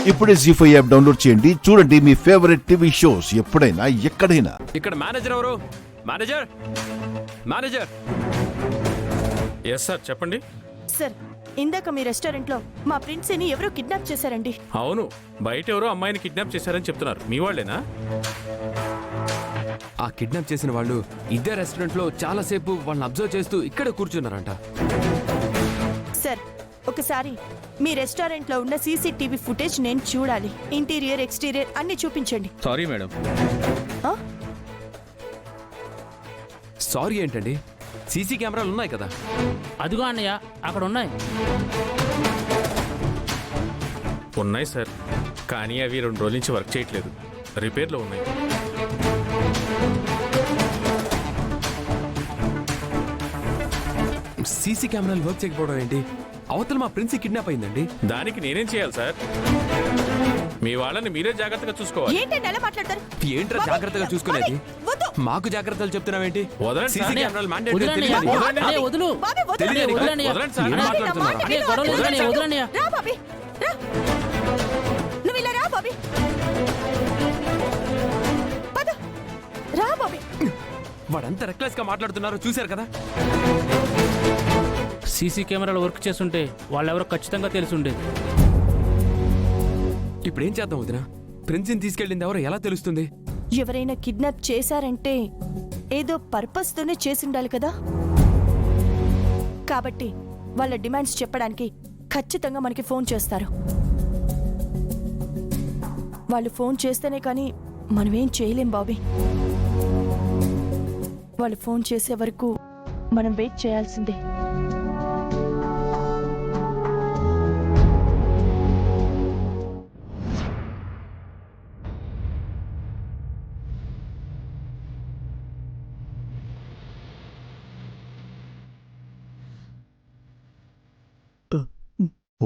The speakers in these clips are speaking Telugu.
ఇప్పుడే జీ5 యాప్ డౌన్లోడ్ చేయండి. చూడండి మీ ఫేవరెట్ టీవీ షోస్ ఎప్పుడైనా ఎక్కడైనా. ఇక్కడ మేనేజర్ ఎవరు? Manager manager. ఎస్ సార్, చెప్పండి. సార్, ఇందాక మీ రెస్టారెంట్లో మా ప్రిన్సీని ఎవరో కిడ్నాప్ చేశారండి. అవును, బయట ఎవరో అమ్మాయిని కిడ్నాప్ చేశారని చెప్తున్నారు. మీ వాళ్ళేనా? ఆ కిడ్నాప్ చేసిన వాళ్ళు ఇదే రెస్టారెంట్లో చాలాసేపు వాళ్ళని అబ్జర్వ్ చేస్తూ ఇక్కడ కూర్చున్నారంట. సార్, ఒకసారి మీ రెస్టారెంట్లో ఉన్న సీసీటీవీ ఫుటేజ్ నేను చూడాలి. ఇంటీరియర్, ఎక్స్టీరియర్ అన్ని చూపించండి. Sorry madam. ఆ? సారీ ఏంటండి? సీసీ కెమెరాలు ఉన్నాయి కదా. అదిగో అన్నయ్య, అక్కడ ఉన్నాయి. ఉన్నాయి సార్, కానీ అవి 2 రోజుల నుంచి వర్క్ చేయట్లేదు. రిపేర్లో ఉన్నాయి. సీసీ కెమెరాలు వర్క్ చేయకపోవడం ఏంటి? అవతల మా ప్రిన్సీ కిడ్నాప్ అయిందండి. దానికి నేనేం చేయాలి సార్? మీ వాళ్ళని మీరే జాగ్రత్తగా చూసుకోవాలి. ఏంటండి ఎలా మాట్లాడతారు? ఏంట్రా జాగ్రత్తగా చూసుకునేది? వద్దు. మాకు జాగ్రత్తలు చెప్తున్నావేంటి? వదలండి సీసీ సార్. కెమెరాలు mandatory వదలండి తెలియదు. అన్నయ్య. వదలండి. అన్నయ్య, వదులు. బాబీ, వద్దు. తెలియదు. వదలండి. వదలండి సార్. ఏం బాబీ, నా మాట్లాడుతున్నారు? మాట అన్నయ్య, విను. గొడవలు వదలండి, వద్దు. వదలండి. రా బాబీ, రా. నువ్వు ఇలా రా బాబీ. పద. రా బాబీ. వాడంతా రెక్లెస్ గా మాట్లాడుతున్నారో చూశారు కదా. సీసీ కెమెరాలు వర్క్ చేస్తుంటే వాళ్ళెవరో ఖచ్చితంగా తెలిసి ఉండేది. ఇప్పుడు ఏం చేద్దాం వదినా? ప్రిన్సీని తీసుకెళ్ళింది ఎవరో ఎలా తెలుస్తుంది? ఎవరైనా కిడ్నాప్ చేశారంటే ఏదో పర్పస్ తోనే చేసిండాలి కదా. కాబట్టి వాళ్ళ డిమాండ్స్ చెప్పడానికి ఖచ్చితంగా మనకి ఫోన్ చేస్తారు. వాళ్ళు ఫోన్ చేస్తేనే కానీ మనమేం చేయలేం బాబీ. వాళ్ళు ఫోన్ చేసే వరకు మనం వెయిట్ చేయాల్సిందే.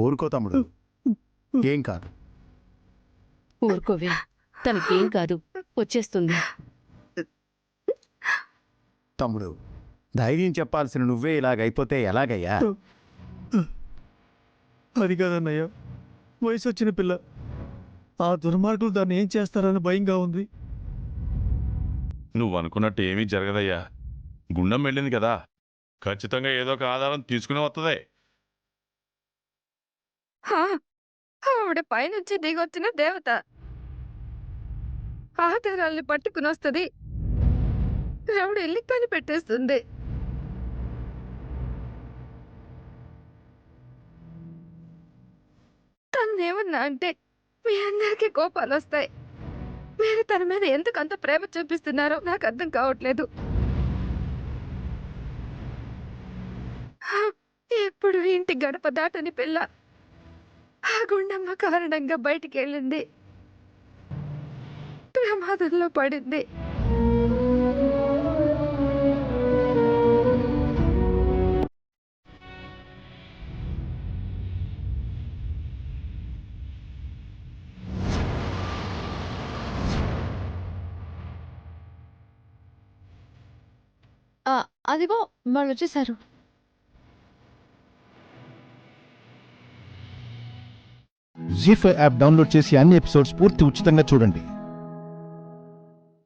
ఊరుకో తమ్ముడు, ఏం కాదు. ఊరుకోవే, తనకేం కాదు, వచ్చేస్తుంది. తమ్ముడు, ధైర్యం చెప్పాల్సిన నువ్వే ఇలాగైపోతే ఎలాగయ్యా? అది కాదన్నయ్య, వయసు వచ్చిన పిల్ల. ఆ దుర్మార్గులు దాన్ని ఏం చేస్తారని భయంగా ఉంది. నువ్వు అనుకున్నట్టు ఏమీ జరగదయ్యా. గుండం వెళ్ళింది కదా, ఖచ్చితంగా ఏదో ఒక ఆధారం తీసుకునే వస్తుంది. ఆవిడ పైనుంచి దిగొచ్చిన దేవత ఆధారాల్ని పట్టుకుని వస్తుంది. ఆవిడ వెళ్ళి పని పెట్టేస్తుంది. తనేమన్నా అంటే మీ అందరికీ కోపాలు వస్తాయి. మీరు తన మీద ఎందుకు అంత ప్రేమ చూపిస్తున్నారో నాకు అర్థం కావట్లేదు. ఎప్పుడు ఇంటి గడప దాటని పిల్ల ఆ గుండమ్మ కారణంగా బయటికి వెళ్ళింది, ప్రమాదంలో పడింది. అదిగో వాళ్ళు వచ్చేసారు. జీ5 యాప్ డౌన్లోడ్ చేసి అన్ని ఎపిసోడ్స్ పూర్తి ఉచితంగా చూడండి.